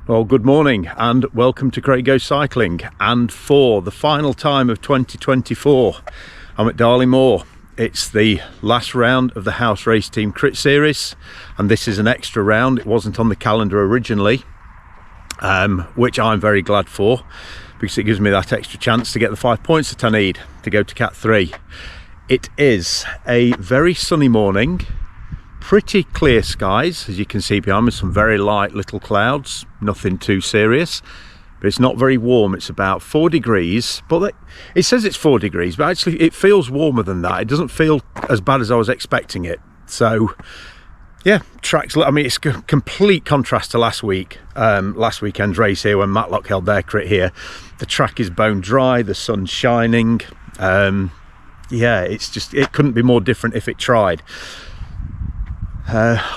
Well, good morning and welcome to Craig Goes Cycling, and for the final time of 2024 I'm at Darley Moor. It's the last round of the HAUS race team crit series, and this is an extra round. It wasn't on the calendar originally, which I'm very glad for, because it gives me that extra chance to get the 5 points that I need to go to Cat 3. It is a very sunny morning, pretty clear skies, as you can see behind me, some very light little clouds, nothing too serious, but it's not very warm. It's about 4 degrees, but it says it's 4 degrees, but actually it feels warmer than that. It doesn't feel as bad as I was expecting it. So yeah, tracks, I mean, it's a complete contrast to last weekend's race here when Matlock held their crit here. The track is bone dry, the sun's shining. Yeah, it's just, it couldn't be more different if it tried.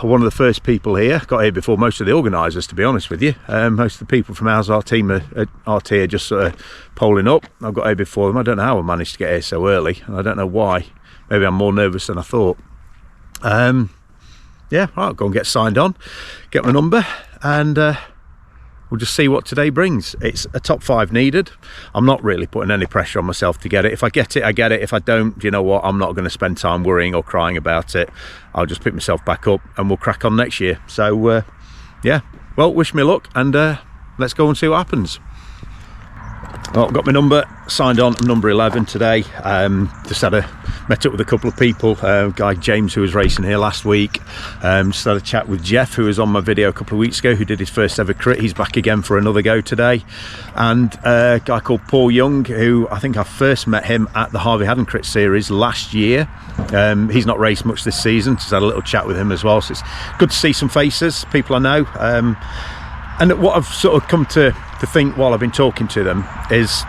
One of the first people here, got here before most of the organisers, to be honest with you. Most of the people from our team are here just sort of polling up. I got here before them. I don't know how I managed to get here so early, and I don't know why. Maybe I'm more nervous than I thought. Yeah, right, I'll go and get signed on, get my number, and we'll just see what today brings. It's a top 5 needed. I'm not really putting any pressure on myself to get it. If I get it, I get it. If I don't, you know what, I'm not going to spend time worrying or crying about it. I'll just pick myself back up and we'll crack on next year. So yeah, well, wish me luck, and let's go and see what happens. Well, I've got my number, signed on. I'm number 11 today. Just met up with a couple of people. Guy James, who was racing here last week. Just had a chat with Jeff, who was on my video a couple of weeks ago, who did his first ever crit. He's back again for another go today. And a guy called Paul Young, who I think I first met him at the Harvey Haddon crit series last year. He's not raced much this season. Just had a little chat with him as well. So it's good to see some faces, people I know. And what I've sort of come to think while I've been talking to them is,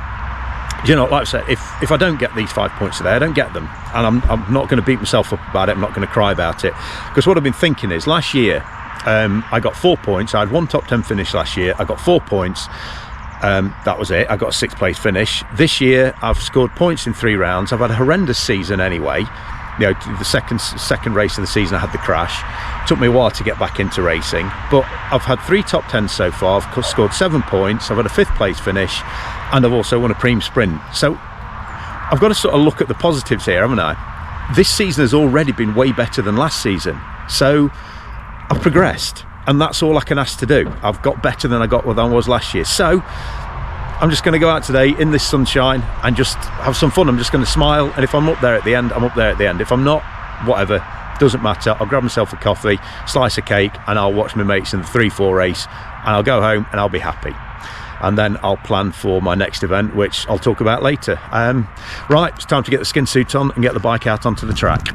you know, like I said, if I don't get these 5 points today, I don't get them, and I'm not going to beat myself up about it. I'm not going to cry about it, because what I've been thinking is, last year I got 4 points. I had one top 10 finish last year. I got 4 points. That was it. I got a 6th place finish. This year I've scored points in 3 rounds. I've had a horrendous season anyway. You know, the second race of the season I had the crash. It took me a while to get back into racing, but I've had 3 top 10s so far. I've scored 7 points. I've had a 5th place finish, and I've also won a Preem Sprint. So I've got to sort of look at the positives here, haven't I? This season has already been way better than last season, so I've progressed, and that's all I can ask to do. I've got better than I was last year. So I'm just going to go out today in this sunshine and just have some fun. I'm just going to smile, and if I'm up there at the end, I'm up there at the end. If I'm not, whatever, doesn't matter. I'll grab myself a coffee, slice of cake, and I'll watch my mates in the 3-4 race, and I'll go home and I'll be happy. And then I'll plan for my next event, which I'll talk about later. Right, it's time to get the skin suit on and get the bike out onto the track.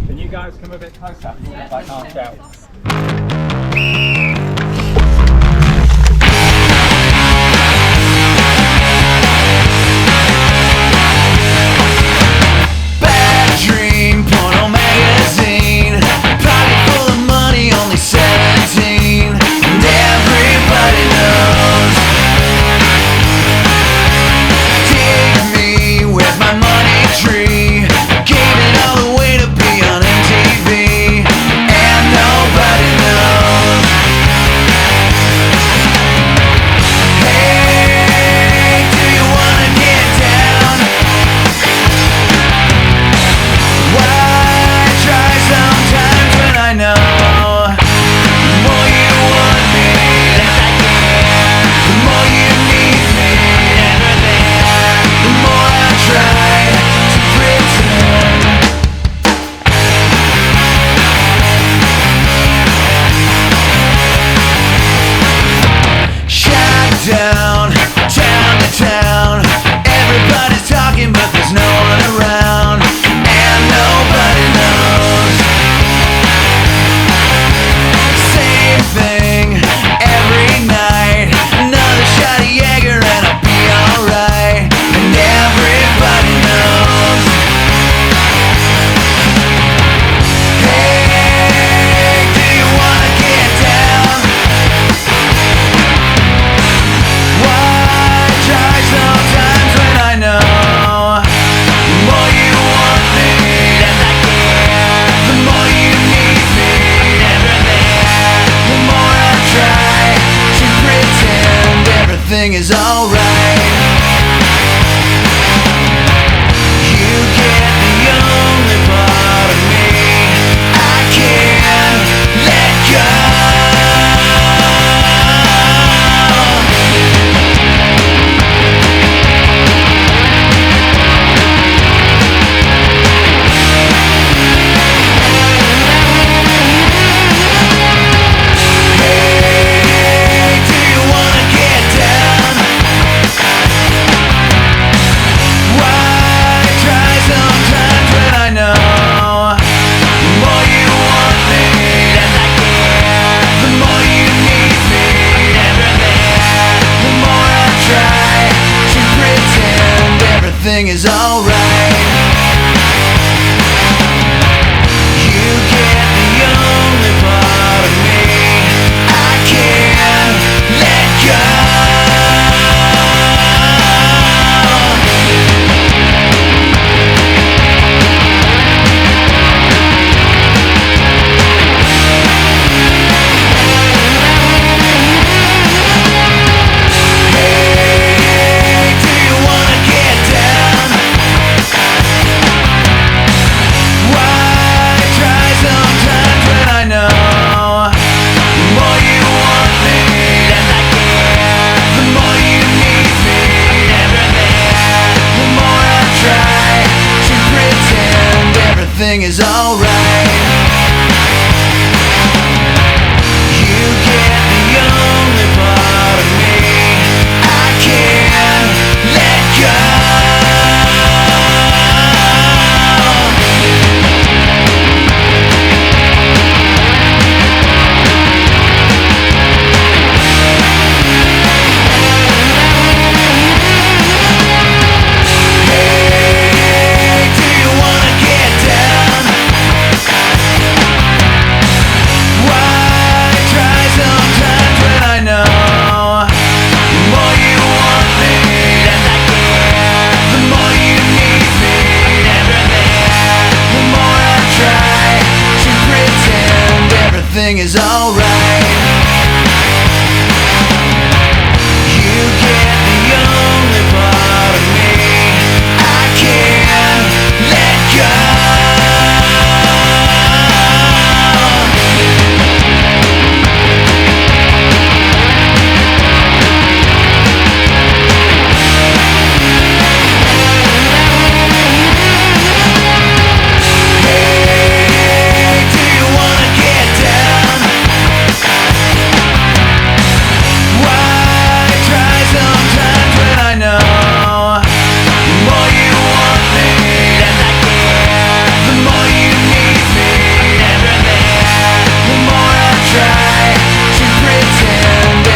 Can you guys come a bit closer? Like half out. Dream, porno magazine, pocket full of money, only 17, and everybody knows. Take me with my money tree, gave it all away to be on MTV, and nobody knows. everything is alright. You get the only part of me I can't let go. Everything is alright. You get the only part of me I can't let go. Everything is alright. You get the only part of me I can't let go. Everything is alright. You get the only part of me I can't let go.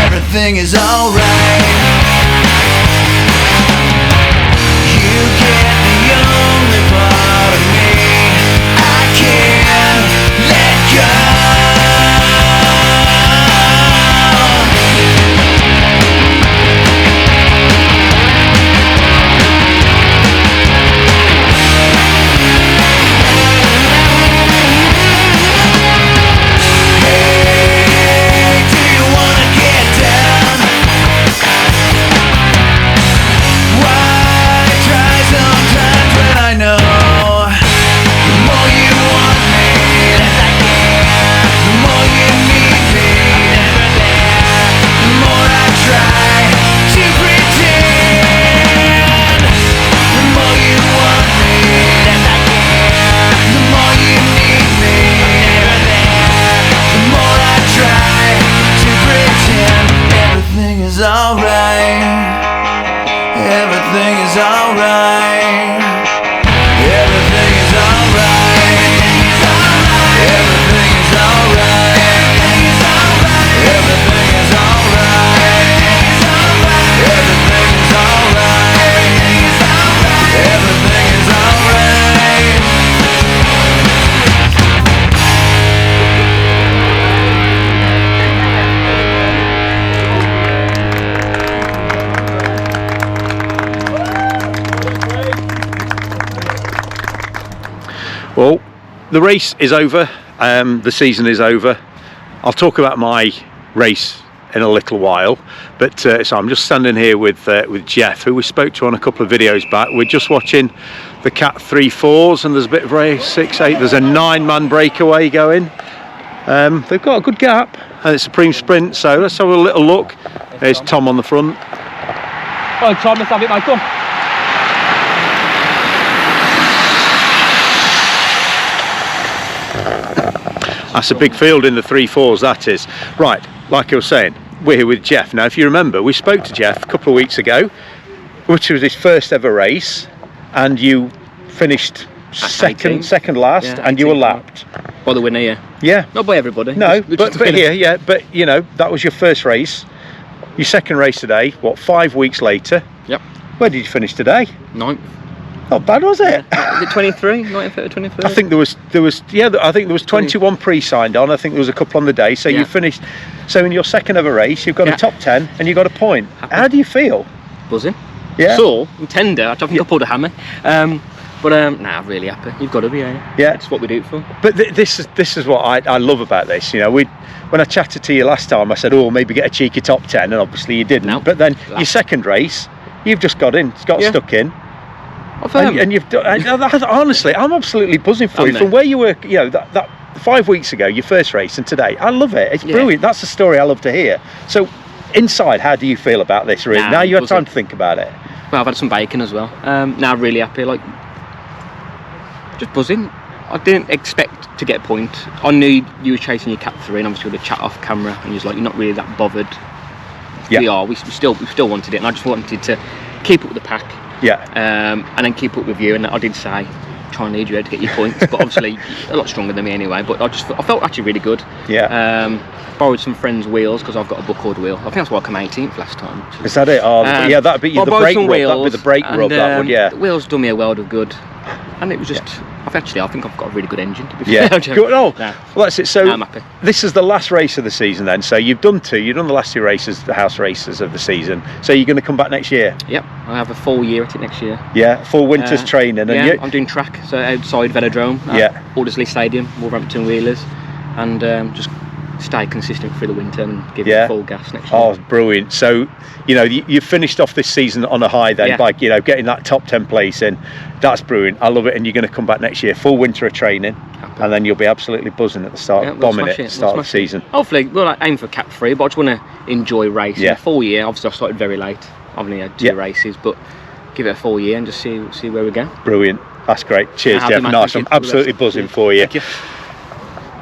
Everything is alright. You get the only part of me I can't let go. Everything is alright. Everything is alright. Everything is alright. Everything is alright. Everything is alright. Everything is alright. Well, the race is over, the season is over. I'll talk about my race in a little while. But so I'm just standing here with Jeff, who we spoke to on a couple of videos back. We're just watching the Cat 3/4s, and there's a bit of race 6/8. There's a 9-man breakaway going. They've got a good gap, and it's Supreme Sprint. So let's have a little look. There's Tom on the front. Oh, Tom, let's have it, mate. Come. That's a big field in the 3/4s, that is. Right, like I was saying, we're here with Jeff. Now, if you remember, we spoke to Jeff a couple of weeks ago, which was his first ever race, and you finished second last, yeah, and you were lapped. By the winner, yeah. Yeah. Not by everybody. No, but here, yeah, but you know, that was your first race. Your second race today, what, 5 weeks later? Yep. Where did you finish today? 9th. Not bad, was it? Yeah. Was it 23? 23? I think there was yeah, I think there was 21 pre-signed on. I think there was a couple on the day. So you finished. So in your second ever race, you've got a top 10 and you got a point. Happy. How do you feel? Buzzing. Yeah. Sore, tender. I think I pulled a hammer. Nah, really happy. You've got to be, yeah. That's what we do it for. But this is what I love about this. You know, when I chatted to you last time, I said, oh, maybe get a cheeky top 10, and obviously you didn't. No. But then your second race, you've just got stuck in. And you've done, honestly, I'm absolutely buzzing for you. From where you were, you know, that 5 weeks ago, your first race, and today, I love it. It's brilliant. That's the story I love to hear. So, inside, how do you feel about this? Really? Now you have time to think about it. Well, I've had some bacon as well. Now really happy, like just buzzing. I didn't expect to get a point. I knew you were chasing your Cat 3, and obviously with a chat off camera, and you're like, you're not really that bothered. Yeah. We still wanted it, and I just wanted to keep up with the pack. Yeah. And then keep up with you, and I did say, try and lead you out to get your points, but obviously a lot stronger than me anyway. But I felt actually really good. Yeah. Borrowed some friends' wheels because I've got a buckled wheel. I think that's why I came 18th last time. Is that it? Oh, yeah, that'd be the brake rub. That'd be the brake rub. That would, yeah. The wheels done me a world of good, and it was just. I think I've got a really good engine, to be fair. Yeah. Good. Oh, well, that's it. So I'm happy. This is the last race of the season then. So you've done two. You've done the last 2 races, the house races of the season. So you're going to come back next year? Yep. I have a full year at it next year. Yeah, full winter's training. And I'm doing track, so outside Velodrome at Aldersley Stadium, Wolverhampton Wheelers, and just stay consistent through the winter and give it full gas next year. Oh, brilliant. So, you know, you've finished off this season on a high then by, you know, getting that top 10 place in. That's brilliant. I love it. And you're going to come back next year, full winter of training, and then you'll be absolutely buzzing at the start, bombing it at the start of the season. Hopefully, we'll aim for Cat 3, but I just want to enjoy racing. Yeah. Full year. Obviously, I started very late. I've only had 2 races, but give it a full year and just see where we go. Brilliant. That's great. Cheers, Jeff. Nice. I'm absolutely buzzing for you. Thank you.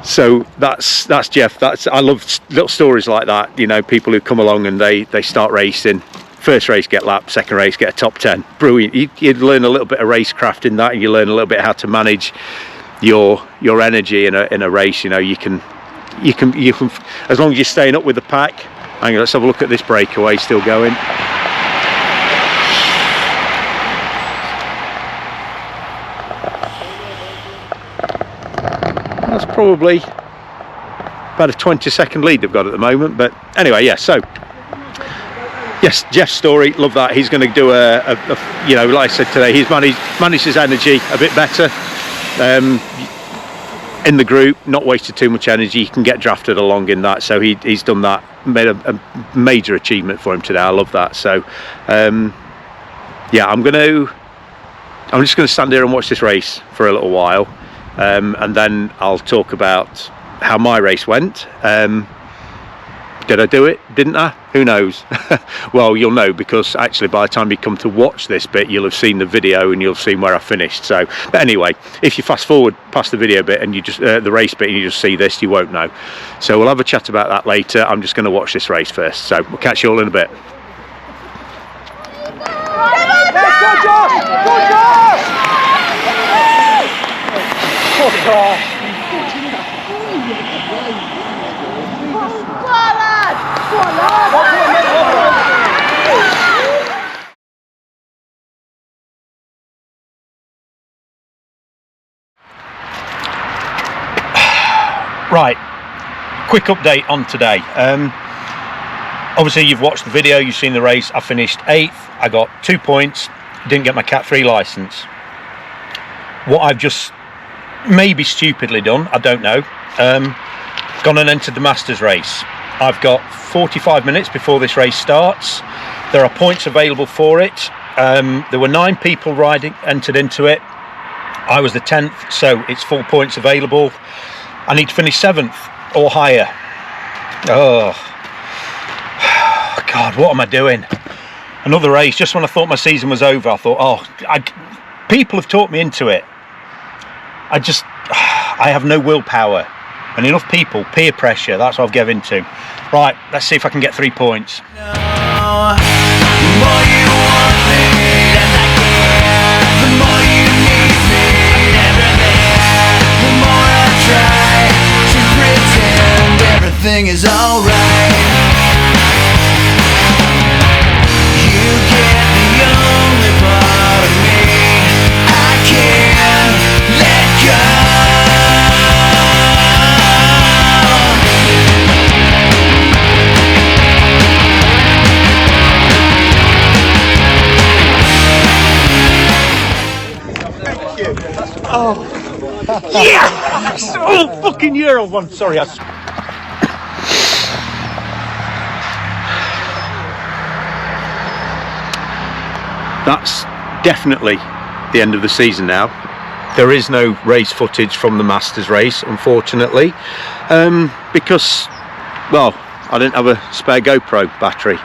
So that's Jeff. I love little stories like that. You know, people who come along and they start racing. First race get lapped, second race get a top 10. Brilliant. You learn a little bit of racecraft in that, and you learn a little bit how to manage your energy in a race. You know, you can as long as you're staying up with the pack. Hang on, let's have a look at this breakaway still going. That's probably about a 20-second lead they've got at the moment. But anyway, yeah, so yes, Jeff's story, love that. He's going to do you know, like I said today, he's managed his energy a bit better in the group, not wasted too much energy. He can get drafted along in that, so he's done that, made a major achievement for him today. I love that. So yeah, I'm just going to stand here and watch this race for a little while. And then I'll talk about how my race went. Did I do it? Didn't I? Who knows? Well, you'll know, because actually by the time you come to watch this bit, you'll have seen the video and you'll have seen where I finished. So, but anyway, if you fast forward past the video bit and you just the race bit and you just see this, you won't know. So we'll have a chat about that later. I'm just going to watch this race first. So we'll catch you all in a bit. Go, Josh! Go, Josh! Oh, gosh. Right, quick update on today. Obviously you've watched the video, you've seen the race. I finished 8th, I got 2 points, didn't get my Cat 3 licence. What I've just maybe stupidly done, I don't know, gone and entered the Masters race. I've got 45 minutes before this race starts. There are points available for it. There were 9 people entered into it. I was the 10th, so it's full points available. I need to finish 7th or higher. Oh God, what am I doing? Another race. Just when I thought my season was over, I thought, oh, people have talked me into it. I have no willpower, and enough people, peer pressure, that's what I've given into. Right, let's see if I can get 3 points. Everything is alright. You get the only part of me I can't let go. Oh, yes! Oh, fucking Euro one. Sorry, That's definitely the end of the season now. There is no race footage from the Masters race, unfortunately, because, well, I didn't have a spare GoPro battery,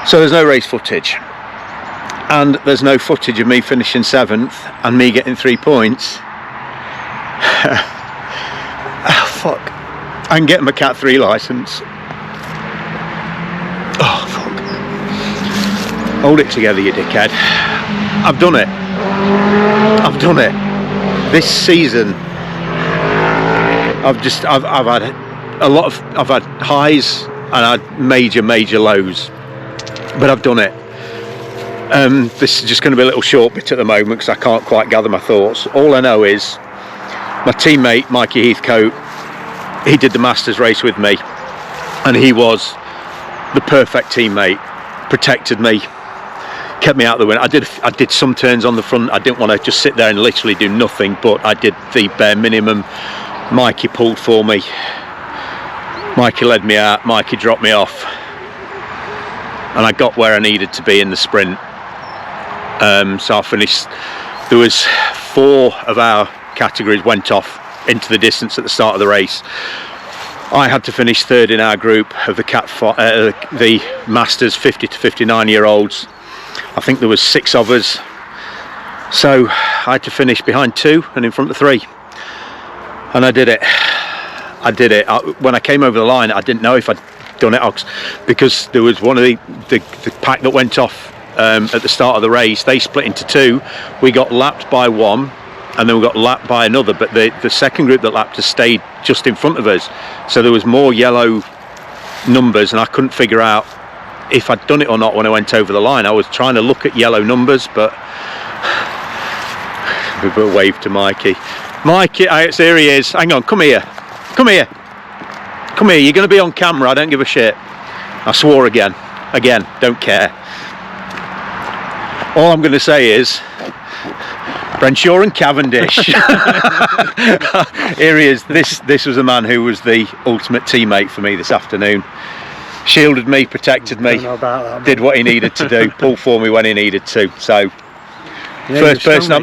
so there's no race footage, and there's no footage of me finishing 7th and me getting 3 points. Oh fuck! I can get my Cat 3 license. Oh fuck! Hold it together, you dickhead. I've done it. I've done it. This season, I've had a lot of, I've had highs and I had major lows, but I've done it. This is just going to be a little short bit at the moment because I can't quite gather my thoughts. All I know is my teammate Mikey Heathcote, he did the Masters race with me, and he was the perfect teammate. Protected me, kept me out of the wind. I did some turns on the front. I didn't want to just sit there and literally do nothing, but I did the bare minimum. Mikey pulled for me. Mikey led me out. Mikey dropped me off, and I got where I needed to be in the sprint. So I finished. There was 4 of our categories went off into the distance at the start of the race. I had to finish 3rd in our group of the Masters 50 to 59 year olds. I think there was 6 of us, so I had to finish behind 2 and in front of 3, and I did it. I did it. When I came over the line, I didn't know if I'd done it, because there was one of the pack that went off at the start of the race. They split into 2. We got lapped by one, and then we got lapped by another, but the second group that lapped us stayed just in front of us, so there was more yellow numbers, and I couldn't figure out if I'd done it or not when I went over the line. I was trying to look at yellow numbers, but we waved to Mikey. Mikey, here he is. Hang on, come here, come here, come here. You're going to be on camera. I don't give a shit. I swore again, don't care. All I'm going to say is Brenshaw and Cavendish. Here he is. This was a man who was the ultimate teammate for me this afternoon. Shielded me, protected me, did what he needed to do, pulled for me when he needed to. So yeah,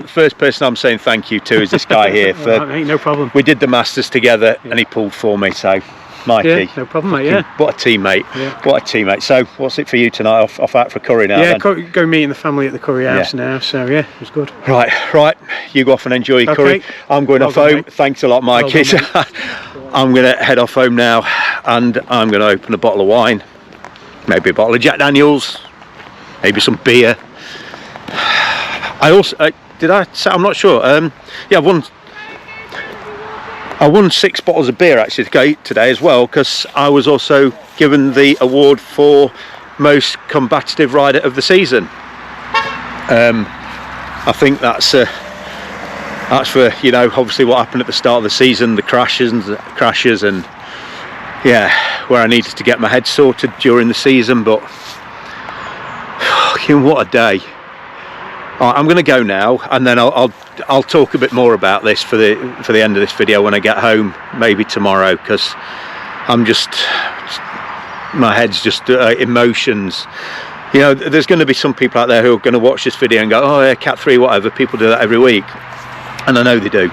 first person I'm saying thank you to is this guy here. Right, mate, no problem. We did the Masters together, and he pulled for me. So Mikey, yeah, no problem, mate. Yeah, what a teammate. Yeah. What a teammate. So what's it for you tonight? Off out for a curry now? Yeah, go meeting the family at the curry house now. So yeah, it was good. Right. You go off and enjoy your curry. I'm going off home. Mate. Thanks a lot, Mikey. Well I'm going to head off home now, and I'm going to open a bottle of wine, maybe a bottle of Jack Daniels, maybe some beer. I also did I say, I'm not sure. Yeah, I won 6 bottles of beer actually today as well, because I was also given the award for most combative rider of the season. I think that's for, you know, obviously what happened at the start of the season, the crashes, and yeah, where I needed to get my head sorted during the season. But fucking what a day. Right, I'm going to go now, and then I'll talk a bit more about this for the end of this video when I get home, maybe tomorrow, because I'm just my head's just emotions. You know, there's going to be some people out there who are going to watch this video and go, oh yeah, Cat 3, whatever, people do that every week. And I know they do.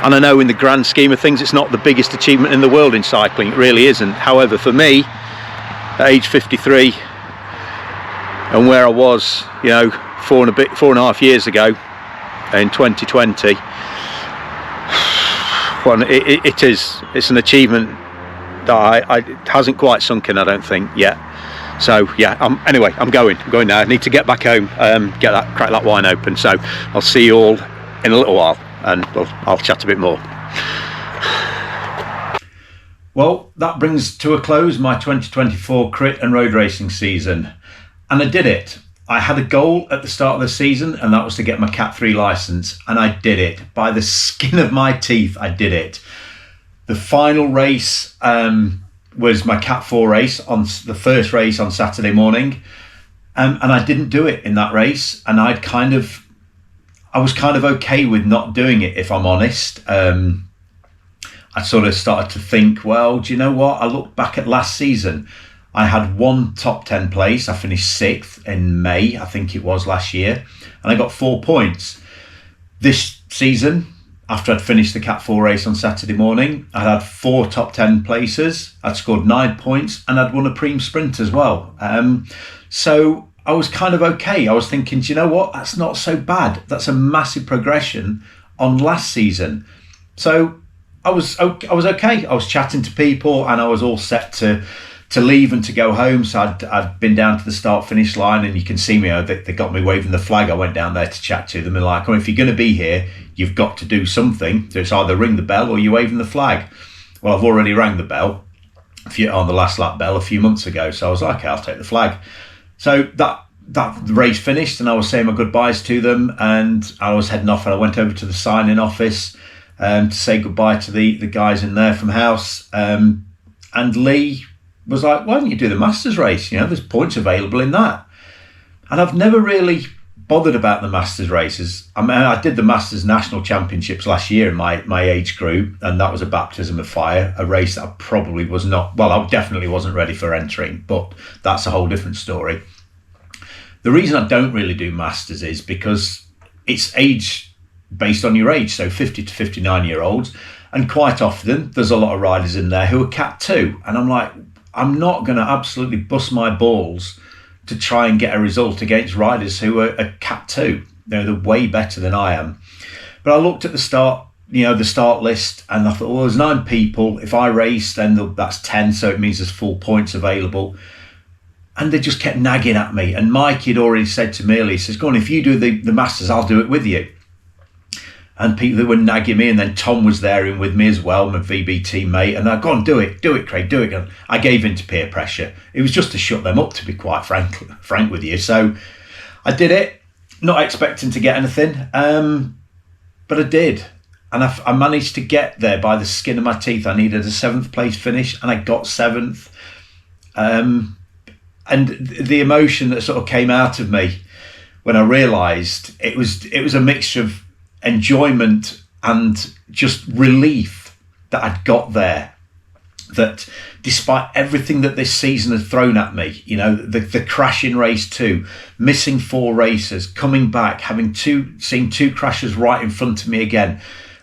And I know in the grand scheme of things, it's not the biggest achievement in the world in cycling, it really isn't. However, for me, at age 53, and where I was, you know, 4.5 years ago, in 2020, well, it's an achievement that it hasn't quite sunk in, I don't think, yet. So yeah, anyway, I'm going now. I need to get back home, crack that wine open. So I'll see you all in a little while, and I'll chat a bit more. Well, that brings to a close my 2024 crit and road racing season, and I did it. I had a goal at the start of the season, and that was to get my Cat 3 licence, and I did it. By the skin of my teeth, I did it. The final race was my Cat 4 race, on the first race on Saturday morning, and I didn't do it in that race, and I was kind of okay with not doing it, if I'm honest. I sort of started to think, well, do you know what? I look back at last season. I had one top 10 place. I finished 6th in May, I think it was last year, and I got 4 points. This season, after I'd finished the Cat 4 race on Saturday morning, I'd had 4 top 10 places, I'd scored 9 points, and I'd won a Preem Sprint as well. So I was kind of okay. I was thinking, do you know what? That's not so bad. That's a massive progression on last season. So I was okay. I was chatting to people, and I was all set to leave and to go home. So I'd been down to the start-finish line, and you can see me, they got me waving the flag. I went down there to chat to them, and like, if you're going to be here, you've got to do something. So it's either ring the bell or you're waving the flag. Well, I've already rang the bell on the last lap bell a few months ago. So I was like, okay, I'll take the flag. So that race finished, and I was saying my goodbyes to them, and I was heading off, and I went over to the sign-in office to say goodbye to the guys in there from HAUS. And Lee was like, why don't you do the Masters race? You know, there's points available in that. And I've never really bothered about the Masters races. I mean, I did the Masters National Championships last year in my age group, and that was a baptism of fire, a race that I probably was not, well, I definitely wasn't ready for entering, but that's a whole different story. The reason I don't really do Masters is because it's age based on your age, so 50 to 59 year olds, and quite often there's a lot of riders in there who are Cat 2, and I'm like, I'm not going to absolutely bust my balls to try and get a result against riders who are Cat 2. They're way better than I am. But I looked at the start list, and I thought, well, there's 9 people. If I race, then that's 10, so it means there's full points available. And they just kept nagging at me. And Mike had already said to me earlier, he says, go on, if you do the Masters, I'll do it with you. And people were nagging me, and then Tom was there in with me as well, my VB teammate, and I'd go on, do it, Craig, do it. And I gave in to peer pressure. It was just to shut them up, to be quite frank with you. So I did it, not expecting to get anything, but I did. And I managed to get there by the skin of my teeth. I needed a 7th place finish, and I got 7th. And the emotion that sort of came out of me when I realised it was a mixture of enjoyment and just relief that I'd got there, that despite everything that this season had thrown at me, you know, the crash in race 2, missing 4 races, coming back, seeing 2 crashes right in front of me again,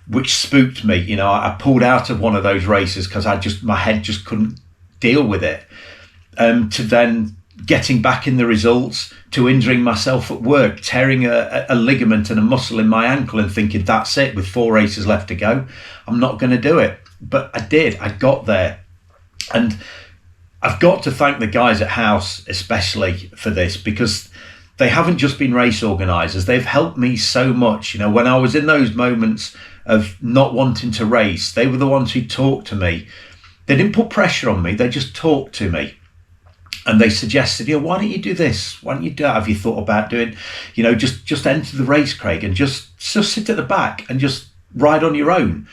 which spooked me. You know, I pulled out of one of those races because my head just couldn't deal with it, to then getting back in the results, to injuring myself at work, tearing a ligament and a muscle in my ankle, and thinking, that's it, with 4 races left to go, I'm not going to do it. But I did. I got there. And I've got to thank the guys at HAUS especially for this, because they haven't just been race organisers. They've helped me so much. You know, when I was in those moments of not wanting to race, they were the ones who talked to me. They didn't put pressure on me. They just talked to me. And they suggested, you know, why don't you do this? Why don't you do that? Have you thought about doing, you know, just enter the race, Craig, and just sit at the back and just ride on your own.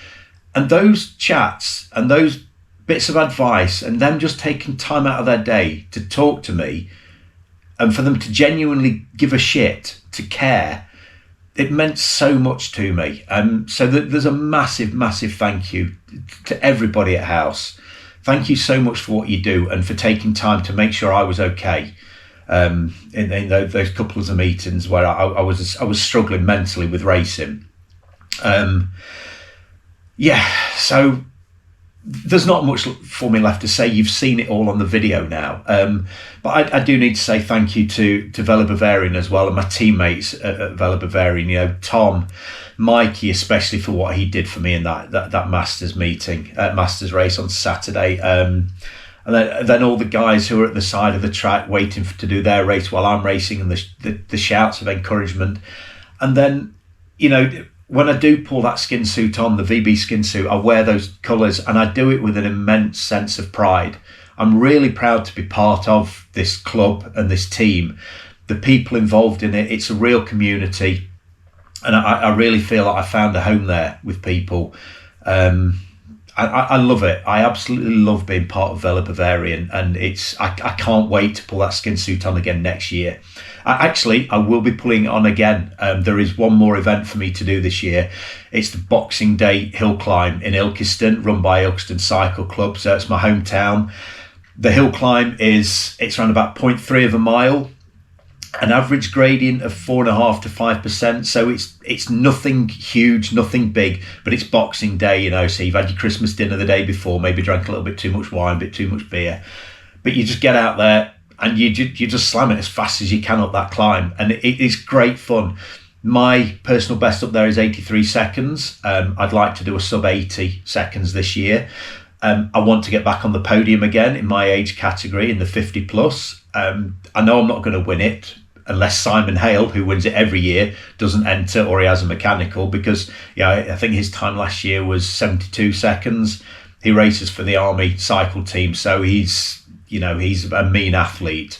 And those chats and those bits of advice, and them just taking time out of their day to talk to me, and for them to genuinely give a shit, to care, it meant so much to me. So there's a massive, massive thank you to everybody at HAUS thank you so much for what you do and for taking time to make sure I was okay. In those couple of meetings where I was struggling mentally with racing. So there's not much for me left to say. You've seen it all on the video now. But I do need to say thank you to Vela Bavarian as well, and my teammates at Vela Bavarian, you know, Tom, Mikey, especially for what he did for me in that Masters meeting, Masters race on Saturday. And then all the guys who are at the side of the track waiting to do their race while I'm racing, and the shouts of encouragement. And then, you know, when I do pull that skin suit on, the VB skin suit, I wear those colours and I do it with an immense sense of pride. I'm really proud to be part of this club and this team. The people involved in it, it's a real community. And I really feel like I found a home there with people. I love it. I absolutely love being part of Vela Bavarian, and I can't wait to pull that skin suit on again next year. I will be pulling it on again. There is one more event for me to do this year. It's the Boxing Day hill climb in Ilkeston, run by Ilkeston Cycle Club. So it's my hometown. The hill climb it's around about 0.3 of a mile, an average gradient of 4.5% to 5%. So it's nothing huge, nothing big, but it's Boxing Day, you know. So you've had your Christmas dinner the day before, maybe drank a little bit too much wine, a bit too much beer, but you just get out there and you just slam it as fast as you can up that climb, and it is great fun. My personal best up there is 83 seconds. I'd like to do a sub 80 seconds this year. I want to get back on the podium again in my age category, in the 50 plus. I know I'm not going to win it unless Simon Hale, who wins it every year, doesn't enter or he has a mechanical, because I think his time last year was 72 seconds. He races for the Army cycle team, so he's a mean athlete.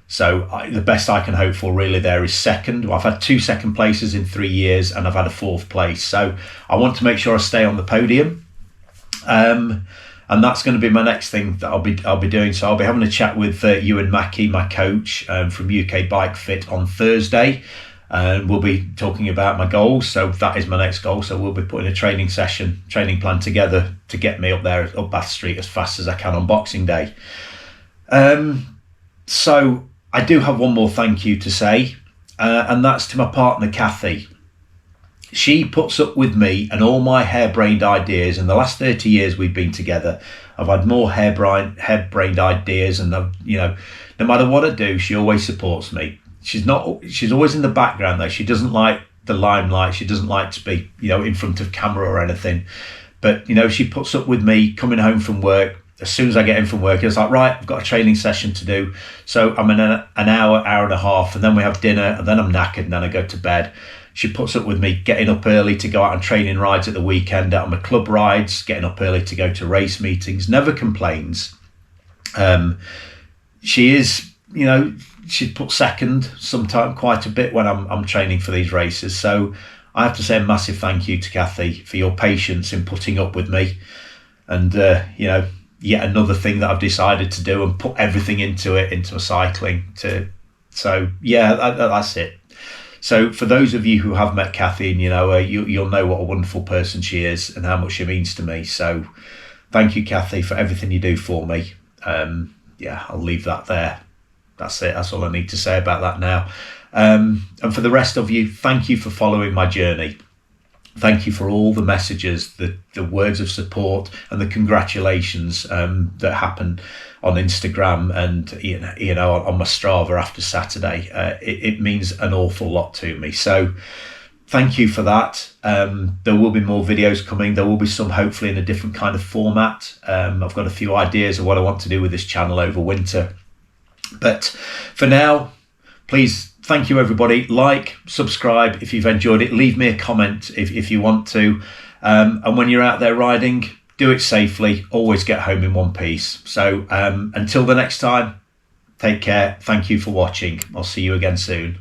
So the best I can hope for really there is second. Well, I've had 2 second places in 3 years and I've had a 4th place. So I want to make sure I stay on the podium. And that's going to be my next thing that I'll be doing. So I'll be having a chat with Ewan Mackey, my coach from UK Bike Fit, on Thursday. And we'll be talking about my goals. So that is my next goal. So we'll be putting a training plan together to get me up there, up Bath Street, as fast as I can on Boxing Day. So I do have one more thank you to say, and that's to my partner Kathy. She puts up with me and all my harebrained ideas. In the last 30 years we've been together, I've had more harebrained ideas, and no matter what I do, she always supports me. She's always in the background though. She doesn't like the limelight. She doesn't like to be, in front of camera or anything. But, she puts up with me coming home from work. As soon as I get in from work, it's like, right, I've got a training session to do. So I'm in an hour and a half, and then we have dinner, and then I'm knackered, and then I go to bed. She puts up with me getting up early to go out on training rides at the weekend, out on my club rides, getting up early to go to race meetings, never complains. She is, she'd put second sometime quite a bit when I'm training for these races. So I have to say a massive thank you to Kathy for your patience in putting up with me. And, yet another thing that I've decided to do and put everything into my cycling. That's it. So for those of you who have met Kathy, and you'll know what a wonderful person she is and how much she means to me. So thank you, Kathy, for everything you do for me. I'll leave that there. That's it. That's all I need to say about that now. And for the rest of you, thank you for following my journey. Thank you for all the messages, the words of support, and the congratulations that happened on Instagram and on my Strava after Saturday. It means an awful lot to me. So thank you for that. There will be more videos coming. There will be some hopefully in a different kind of format. I've got a few ideas of what I want to do with this channel over winter. But for now, please, thank you everybody. Like, subscribe if you've enjoyed it. Leave me a comment if you want to. And when you're out there riding, do it safely. Always get home in one piece. So until the next time, take care. Thank you for watching. I'll see you again soon.